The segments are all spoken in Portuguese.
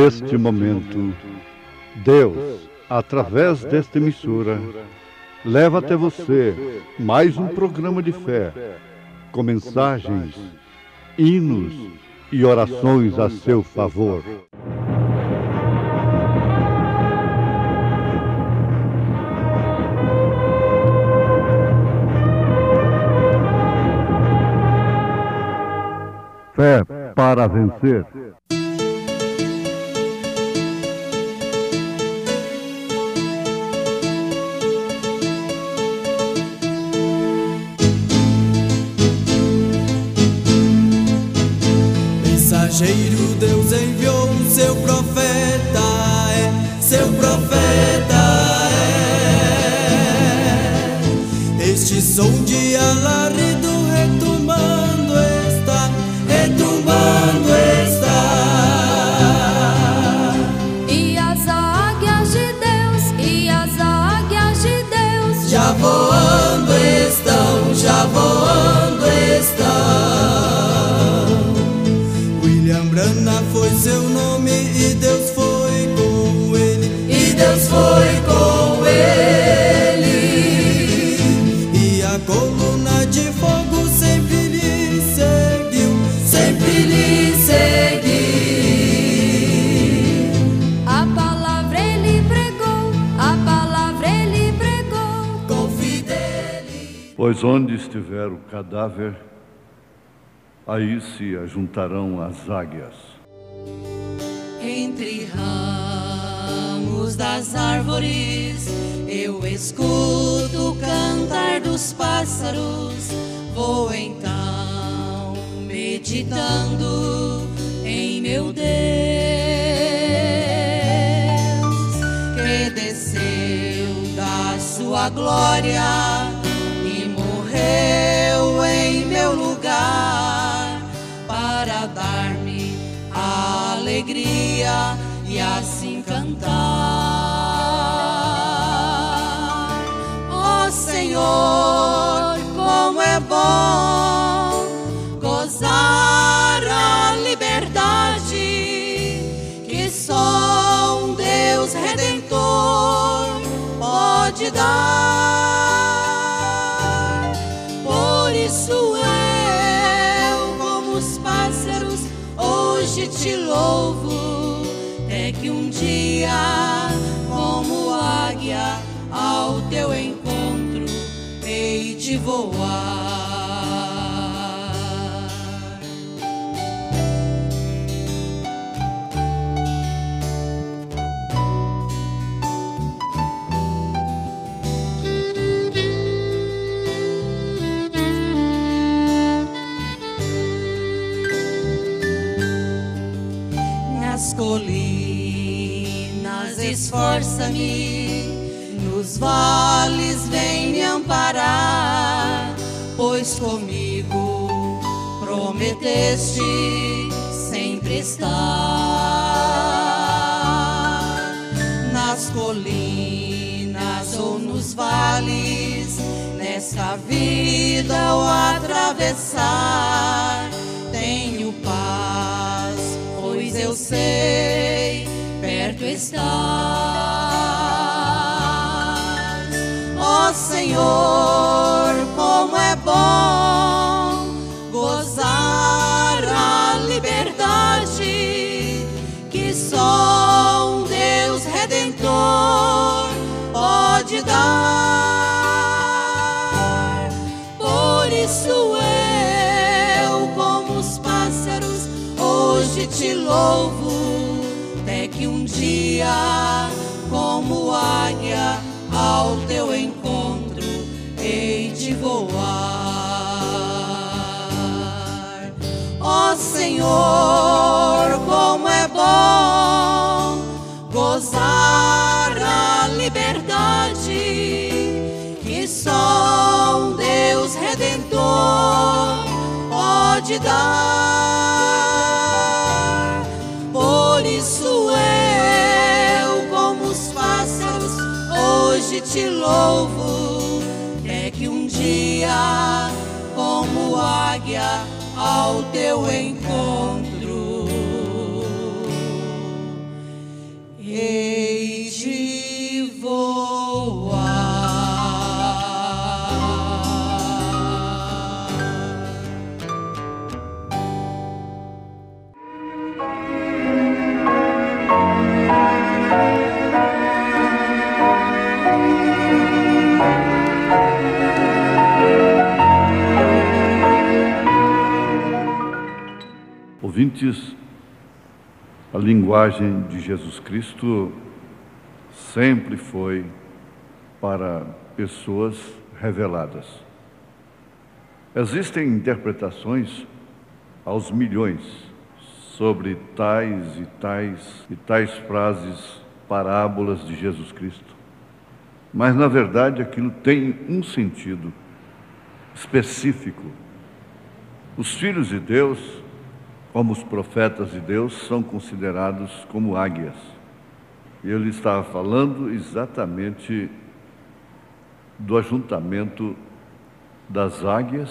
Neste momento, Deus, através desta emissora, leva até você mais um programa de fé, com mensagens, hinos e orações a seu favor. Fé para vencer. Mensageiro, Deus enviou seu profeta, seu profeta Este som de alarido retumbando está, retumbando está. E as águias de Deus, e as águias de Deus já voando estão, já voando estão. Brana foi seu nome e Deus foi com ele, e Deus foi com ele. E a coluna de fogo sempre lhe seguiu, sempre lhe seguiu. A palavra ele pregou, a palavra ele pregou com fidelidade. Pois onde estiver o cadáver, aí se ajuntarão as águias. Entre ramos das árvores eu escuto o cantar dos pássaros. Vou então meditando em meu Deus, que desceu da sua glória e morreu em meu lugar, para dar-me a alegria e assim cantar. Ó Senhor, como é bom gozar a liberdade que só um Deus Redentor pode dar. Por isso hoje te louvo, é que um dia, como águia, ao teu encontro hei de voar. Nas colinas esforça-me, nos vales vem me amparar, pois comigo prometeste sempre estar. Nas colinas ou nos vales, nesta vida ao atravessar, tenho paz, pois eu sei, perto estás. Ó Senhor, como é bom gozar a liberdade que só um Deus Redentor pode dar. Por isso eu, como os pássaros, hoje te louvo, até que um dia, como águia, ao teu encontro hei de voar. Ó Senhor, como é bom gozar a liberdade que só um Deus Redentor pode dar. Por isso eu, como os pássaros, hoje te louvo, é que um dia, como águia, ao teu encontro Ouvintes, a linguagem de Jesus Cristo sempre foi para pessoas reveladas. Existem interpretações aos milhões sobre tais e tais frases, parábolas de Jesus Cristo. Mas, na verdade, aquilo tem um sentido específico. Os filhos de Deus, como os profetas de Deus, são considerados como águias. E ele estava falando exatamente do ajuntamento das águias,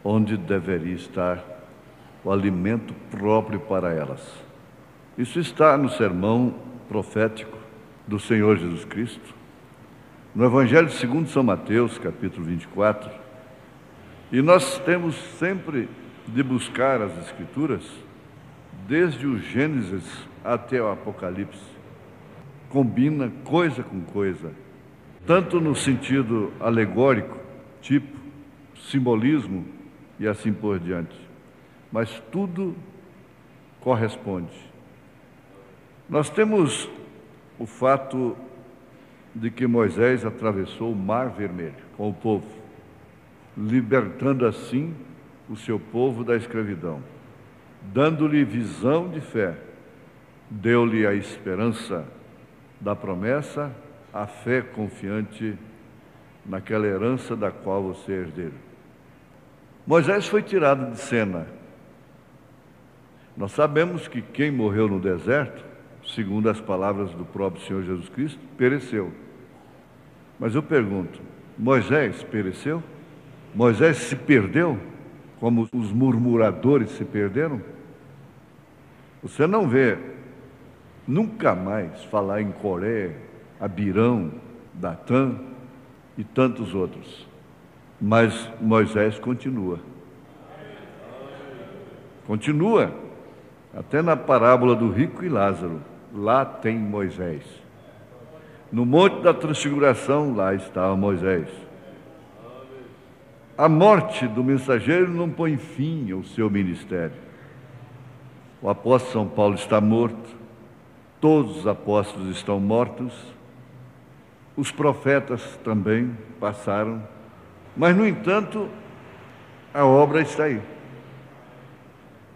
onde deveria estar o alimento próprio para elas. Isso está no sermão profético do Senhor Jesus Cristo, no Evangelho segundo São Mateus, capítulo 24. E nós temos sempre de buscar as Escrituras, desde o Gênesis até o Apocalipse. Combina coisa com coisa, tanto no sentido alegórico, tipo, simbolismo e assim por diante. Mas tudo corresponde. Nós temos o fato de que Moisés atravessou o Mar Vermelho com o povo, libertando assim o seu povo da escravidão, dando-lhe visão de fé, deu-lhe a esperança da promessa, a fé confiante naquela herança da qual você é herdeiro. Moisés foi tirado de cena. Nós sabemos que quem morreu no deserto, segundo as palavras do próprio Senhor Jesus Cristo, pereceu. Mas eu pergunto, Moisés pereceu? Moisés se perdeu, como os murmuradores se perderam? Você não vê nunca mais falar em Coré, Abirão, Datã e tantos outros. Mas Moisés continua. Continua. Até na parábola do rico e Lázaro, lá tem Moisés. No Monte da Transfiguração, lá estava Moisés. A morte do mensageiro não põe fim ao seu ministério. O apóstolo São Paulo está morto, todos os apóstolos estão mortos, os profetas também passaram, mas, no entanto, a obra está aí.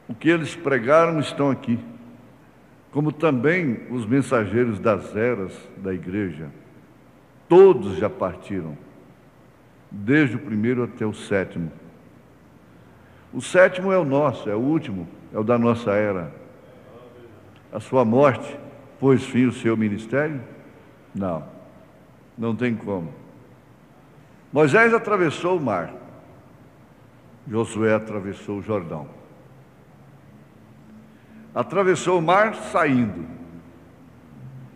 O que eles pregaram estão aqui, como também os mensageiros das eras da igreja. Todos já partiram, desde o primeiro até o sétimo. O sétimo é o nosso, é o último, é o da nossa era. A sua morte pôs fim ao seu ministério? Não, não tem como. Moisés atravessou o mar, Josué atravessou o Jordão. Atravessou o mar saindo,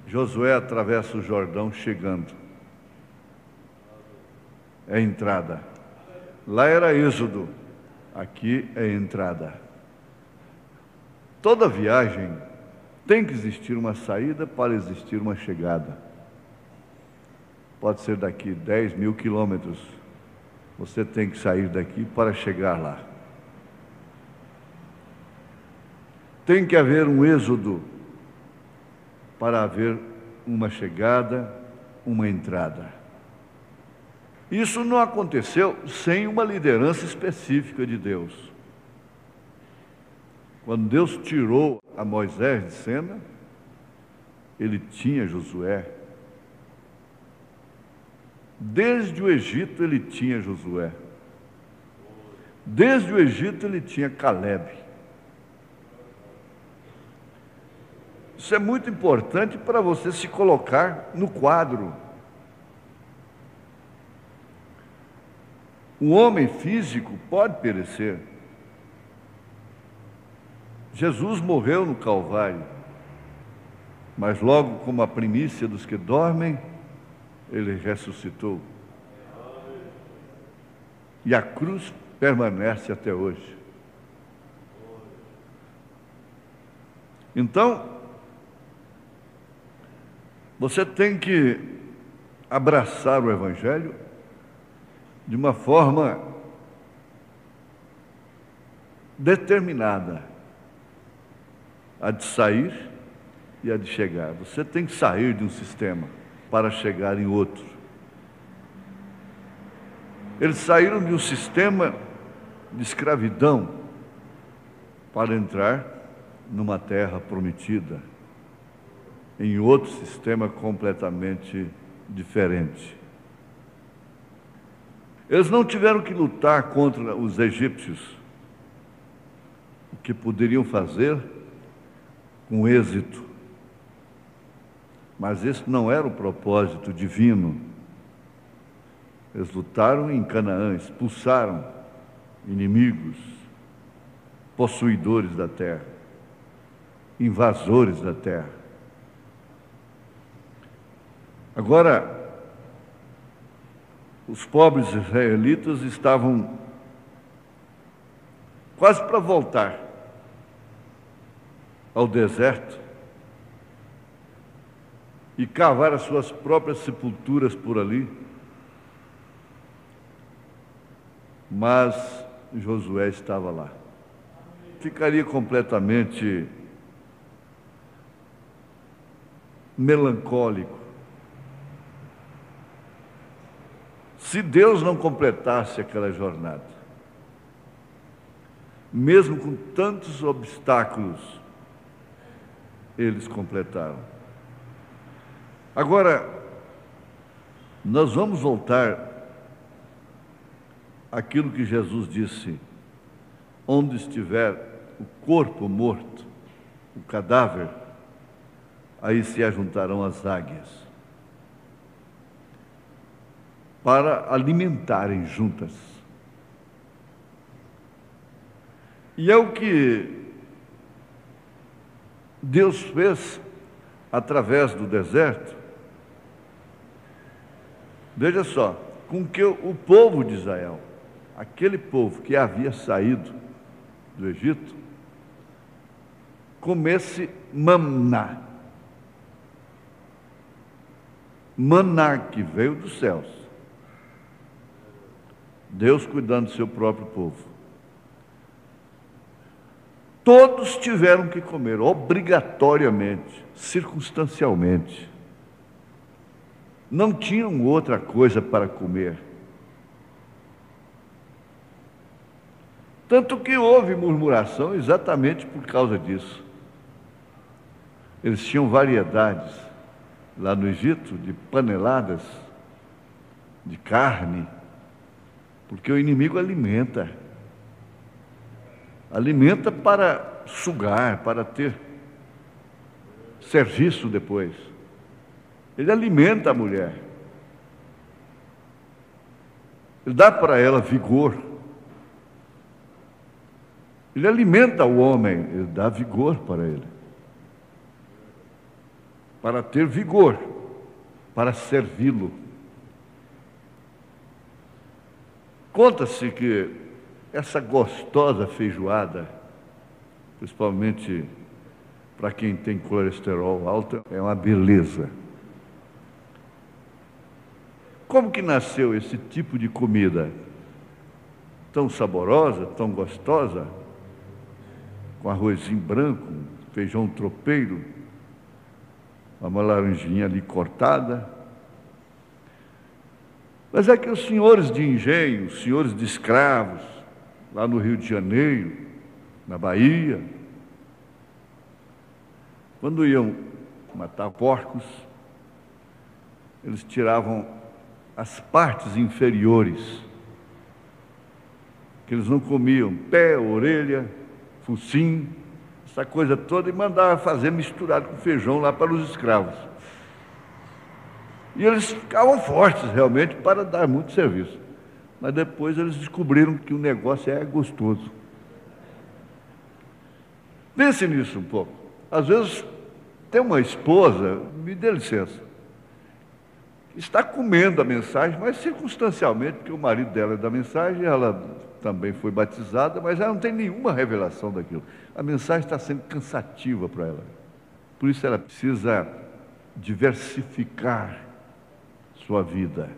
Josué atravessa o Jordão chegando. É entrada. Lá era êxodo, aqui é entrada. Toda viagem tem que existir uma saída para existir uma chegada. Pode ser daqui 10.000 quilômetros, você tem que sair daqui para chegar lá. Tem que haver um êxodo para haver uma chegada, uma entrada. Isso não aconteceu sem uma liderança específica de Deus. Quando Deus tirou a Moisés de cena, ele tinha Josué. Desde o Egito ele tinha Josué. Desde o Egito ele tinha Calebe. Isso é muito importante para você se colocar no quadro. O homem físico pode perecer. Jesus morreu no Calvário, mas logo como a primícia dos que dormem, ele ressuscitou. E a cruz permanece até hoje. Então, você tem que abraçar o Evangelho de uma forma determinada, a de sair e a de chegar. Você tem que sair de um sistema para chegar em outro. Eles saíram de um sistema de escravidão para entrar numa terra prometida, em outro sistema completamente diferente. Eles não tiveram que lutar contra os egípcios, o que poderiam fazer com êxito. Mas esse não era o propósito divino. Eles lutaram em Canaã, expulsaram inimigos, possuidores da terra, invasores da terra. Agora, os pobres israelitas estavam quase para voltar ao deserto e cavar as suas próprias sepulturas por ali. Mas Josué estava lá. Ficaria completamente melancólico se Deus não completasse aquela jornada. Mesmo com tantos obstáculos, eles completaram. Agora, nós vamos voltar àquilo que Jesus disse: onde estiver o corpo morto, o cadáver, aí se ajuntarão as águias, para alimentarem juntas. E é o que Deus fez através do deserto. Veja só, com que o povo de Israel, aquele povo que havia saído do Egito, comesse maná. Maná que veio dos céus. Deus cuidando do seu próprio povo. Todos tiveram que comer, obrigatoriamente, circunstancialmente. Não tinham outra coisa para comer. Tanto que houve murmuração exatamente por causa disso. Eles tinham variedades lá no Egito de paneladas de carne, porque o inimigo alimenta para sugar, para ter serviço depois. Ele alimenta a mulher, ele dá para ela vigor. Ele alimenta o homem, ele dá vigor para ele, para ter vigor, para servi-lo. Conta-se que essa gostosa feijoada, principalmente para quem tem colesterol alto, é uma beleza. Como que nasceu esse tipo de comida tão saborosa, tão gostosa, com arrozinho branco, feijão tropeiro, uma laranjinha ali cortada? Mas é que os senhores de engenho, os senhores de escravos, lá no Rio de Janeiro, na Bahia, quando iam matar porcos, eles tiravam as partes inferiores, que eles não comiam, pé, orelha, focinho, essa coisa toda, e mandavam fazer misturado com feijão lá para os escravos. E eles ficavam fortes realmente para dar muito serviço. Mas depois eles descobriram que o negócio é gostoso. Pense nisso um pouco. Às vezes tem uma esposa, me dê licença, está comendo a mensagem, mas circunstancialmente, porque o marido dela é da mensagem, ela também foi batizada, mas ela não tem nenhuma revelação daquilo. A mensagem está sendo cansativa para ela. Por isso ela precisa diversificar sua vida.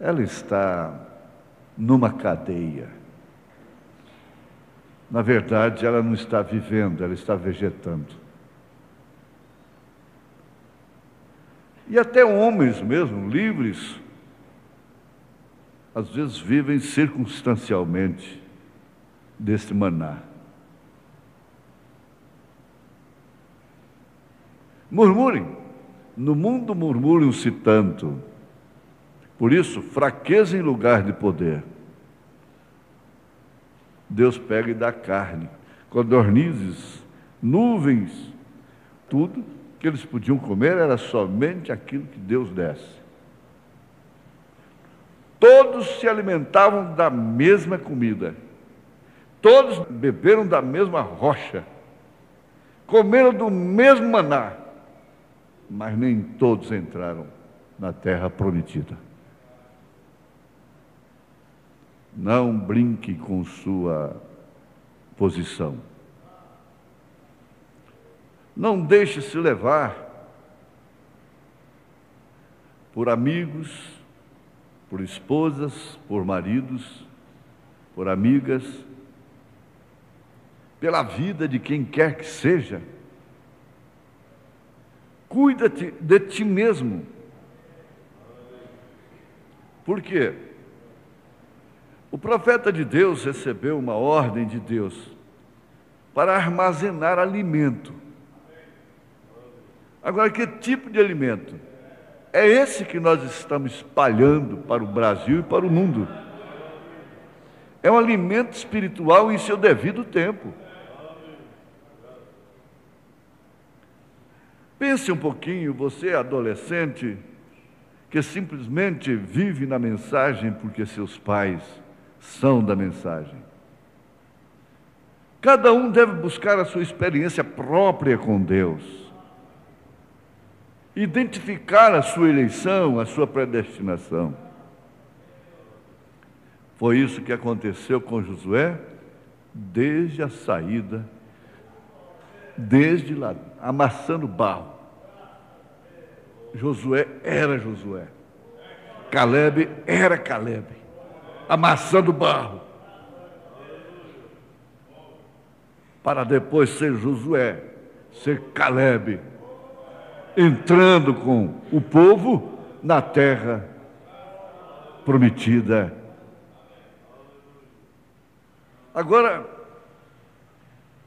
Ela está numa cadeia. Na verdade, ela não está vivendo, ela está vegetando. E até homens mesmo, livres, às vezes vivem circunstancialmente deste maná. Murmurem, no mundo murmuram-se tanto. Por isso, fraqueza em lugar de poder. Deus pega e dá carne, codornizes, nuvens, tudo que eles podiam comer era somente aquilo que Deus desse. Todos se alimentavam da mesma comida, todos beberam da mesma rocha, comeram do mesmo maná, mas nem todos entraram na terra prometida. Não brinque com sua posição. Não deixe se levar por amigos, por esposas, por maridos, por amigas, pela vida de quem quer que seja. Cuida-te de ti mesmo. Por quê? O profeta de Deus recebeu uma ordem de Deus para armazenar alimento. Agora, que tipo de alimento? É esse que nós estamos espalhando para o Brasil e para o mundo. É um alimento espiritual em seu devido tempo. Pense um pouquinho, você adolescente, que simplesmente vive na mensagem porque seus pais são da mensagem. Cada um deve buscar a sua experiência própria com Deus, identificar a sua eleição, a sua predestinação. Foi isso que aconteceu com Josué desde a saída, desde lá, amassando barro. Josué era Josué, Calebe era Calebe, amassando barro, para depois ser Josué, ser Calebe, entrando com o povo na terra prometida. Agora,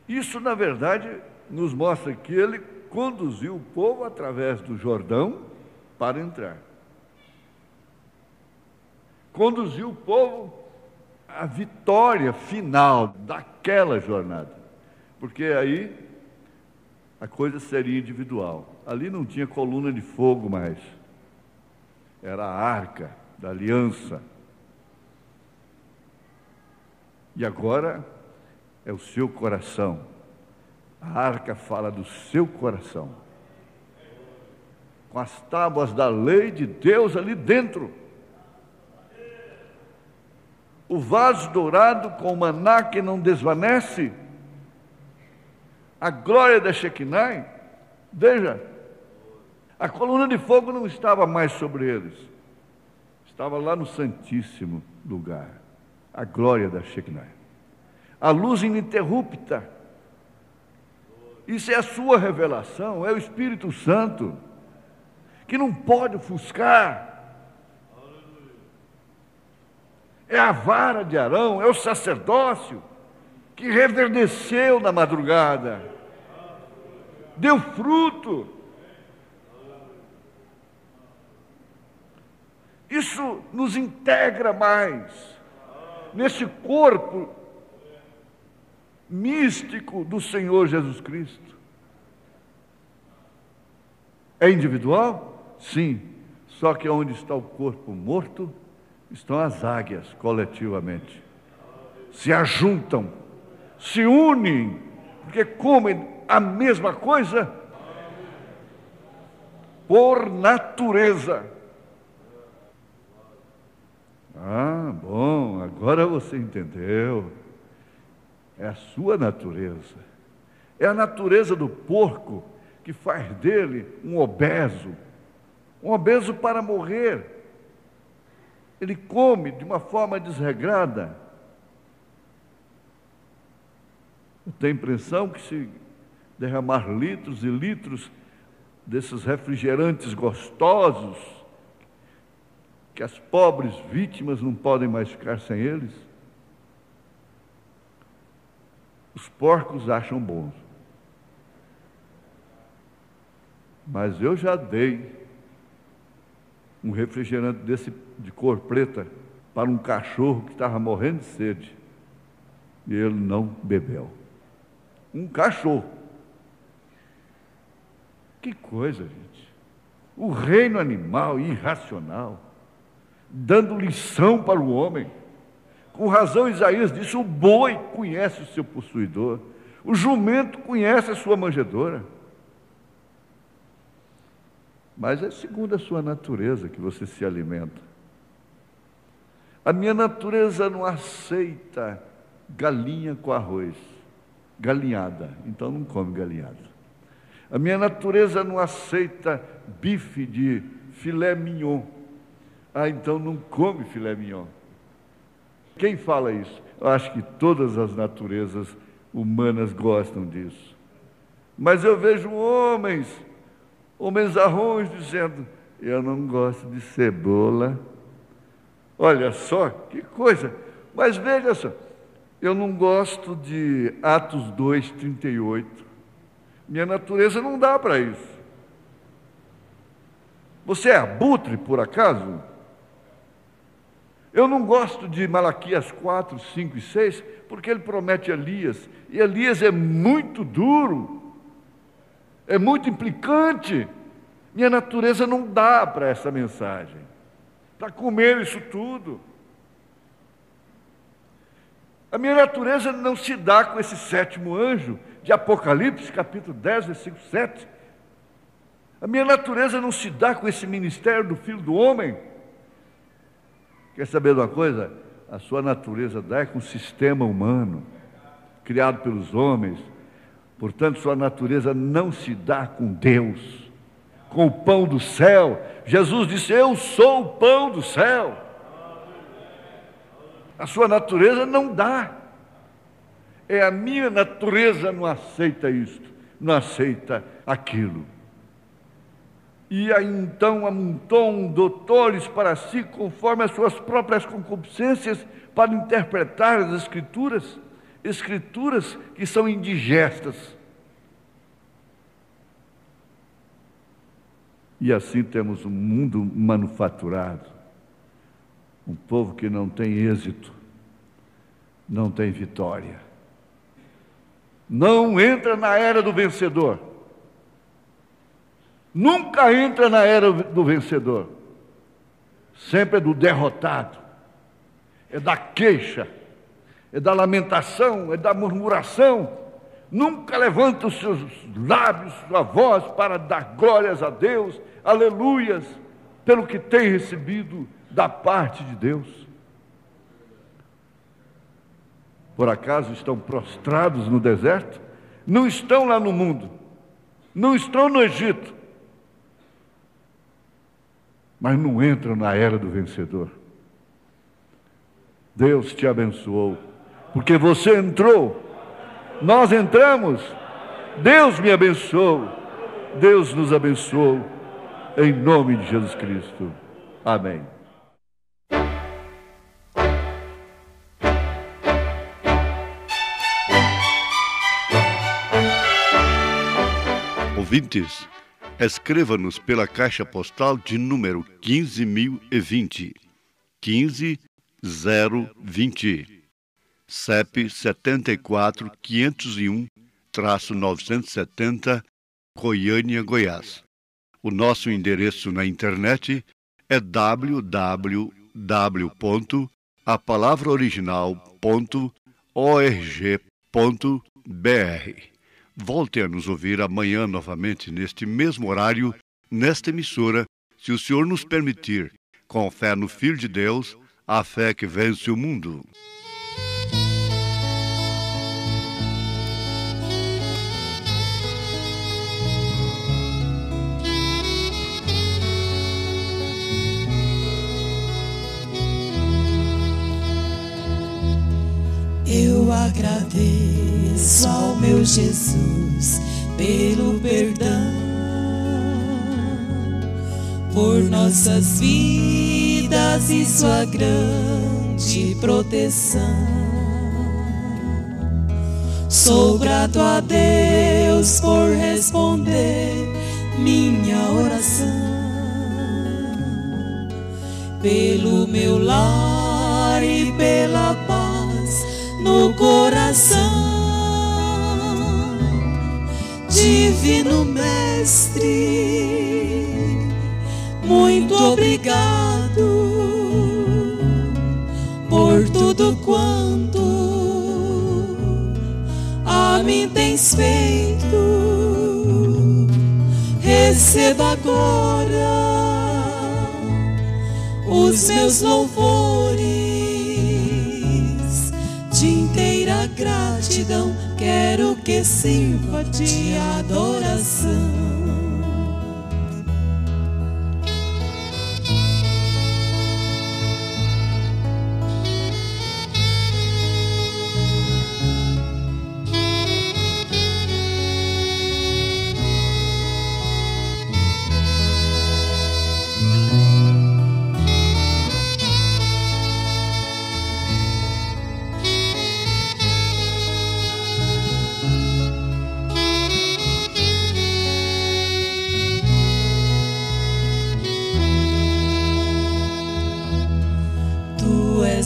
isso na verdade nos mostra que ele conduziu o povo através do Jordão para entrar. Conduziu o povo à vitória final daquela jornada. Porque aí a coisa seria individual. Ali não tinha coluna de fogo mais. Era a arca da aliança. E agora é o seu coração. A arca fala do seu coração. Com as tábuas da lei de Deus ali dentro. O vaso dourado com o maná que não desvanece. A glória da Shekinah. Veja, a coluna de fogo não estava mais sobre eles. Estava lá no santíssimo lugar. A glória da Shekinah. A luz ininterrupta. Isso é a sua revelação, é o Espírito Santo, que não pode ofuscar. É a vara de Arão, é o sacerdócio, que reverdeceu na madrugada, deu fruto. Isso nos integra mais, nesse corpo místico do Senhor Jesus Cristo. É individual? Sim. Só que onde está o corpo morto, estão as águias coletivamente. Se ajuntam, se unem, porque comem a mesma coisa por natureza. Ah, bom, agora você entendeu. É a sua natureza. É a natureza do porco que faz dele um obeso, Um obeso para morrer, ele come de uma forma desregrada. Eu tenho a impressão que se derramar litros e litros desses refrigerantes gostosos, que as pobres vítimas não podem mais ficar sem eles, os porcos acham bons. Mas eu já dei um refrigerante desse de cor preta para um cachorro que estava morrendo de sede e ele não bebeu. Um cachorro. Que coisa, gente. O reino animal irracional, dando lição para o homem. Com razão, Isaías disse: o boi conhece o seu possuidor, o jumento conhece a sua manjedoura. Mas é segundo a sua natureza que você se alimenta. A minha natureza não aceita galinha com arroz, galinhada, então não come galinhada. A minha natureza não aceita bife de filé mignon, então não come filé mignon. Quem fala isso? Eu acho que todas as naturezas humanas gostam disso. Mas eu vejo homens arrões dizendo: eu não gosto de cebola. Olha só, que coisa. Mas veja só, eu não gosto de Atos 2:38. Minha natureza não dá para isso. Você é abutre, por acaso? Eu não gosto de Malaquias 4, 5 e 6, porque ele promete Elias, e Elias é muito duro, é muito implicante. Minha natureza não dá para essa mensagem, para comer isso tudo. A minha natureza não se dá com esse sétimo anjo de Apocalipse, capítulo 10, versículo 7. A minha natureza não se dá com esse ministério do Filho do Homem. Quer saber de uma coisa? A sua natureza dá com o sistema humano, criado pelos homens. Portanto, sua natureza não se dá com Deus, com o pão do céu. Jesus disse: eu sou o pão do céu. A sua natureza não dá. É a minha natureza não aceita isto, não aceita aquilo. E aí então amontou doutores para si, conforme as suas próprias concupiscências, para interpretar as escrituras que são indigestas. E assim temos um mundo manufaturado, um povo que não tem êxito, não tem vitória, não entra na era do vencedor. Nunca entra na era do vencedor, sempre é do derrotado, é da queixa, é da lamentação, é da murmuração. Nunca levanta os seus lábios, sua voz para dar glórias a Deus, aleluias, pelo que tem recebido da parte de Deus. Por acaso estão prostrados no deserto? Não estão lá no mundo, não estão no Egito, mas não entram na era do vencedor. Deus te abençoou, porque você entrou, nós entramos, Deus me abençoou, Deus nos abençoou, em nome de Jesus Cristo. Amém. Ouvintes, escreva-nos pela caixa postal de número 15.020, 15020, CEP 74.501-970, Goiânia, Goiás. O nosso endereço na internet é www.apalavraoriginal.org.br. Volte a nos ouvir amanhã novamente neste mesmo horário, nesta emissora, se o Senhor nos permitir, com fé no Filho de Deus, a fé que vence o mundo. agradeço ao meu Jesus pelo perdão, por nossas vidas e sua grande proteção. Sou grato a Deus por responder minha oração, pelo meu lar e pela paz no coração. Divino Mestre, muito obrigado por tudo quanto a mim tens feito. Receba agora os meus louvores, de inteira gratidão quero que sirva de adoração.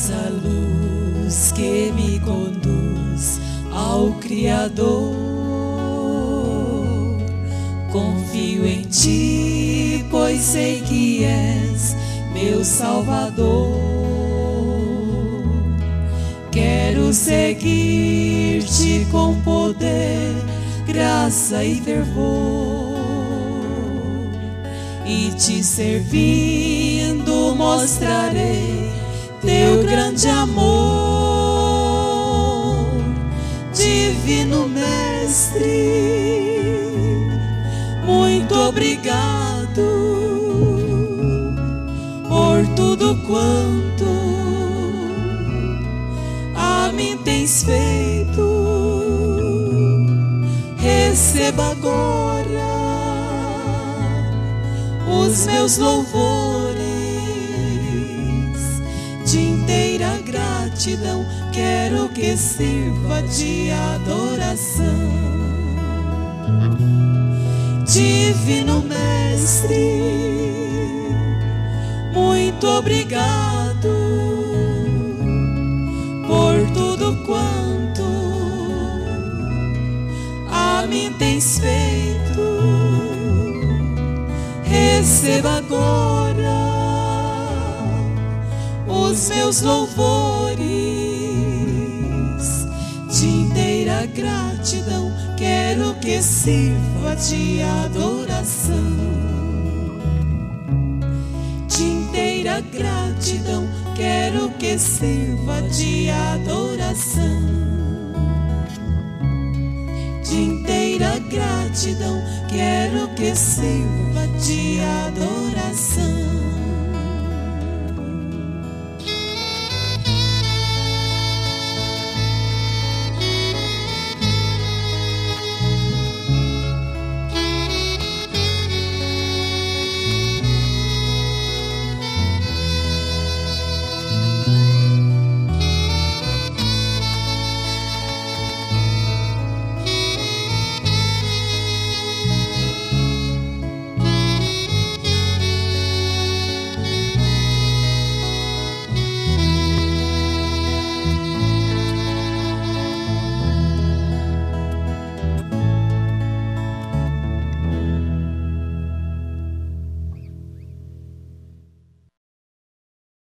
A luz que me conduz ao Criador, confio em ti, pois sei que és meu Salvador. Quero seguir-te com poder, graça e fervor, e te servindo mostrarei teu grande amor. Divino Mestre, muito obrigado por tudo quanto a mim tens feito. Receba agora os meus louvores, de inteira gratidão quero que sirva de adoração. Divino Mestre, muito obrigado por tudo quanto a mim tens feito. Receba agora os meus louvores, de inteira gratidão quero que sirva de adoração. De inteira gratidão quero que sirva de adoração. De inteira gratidão quero que sirva de adoração.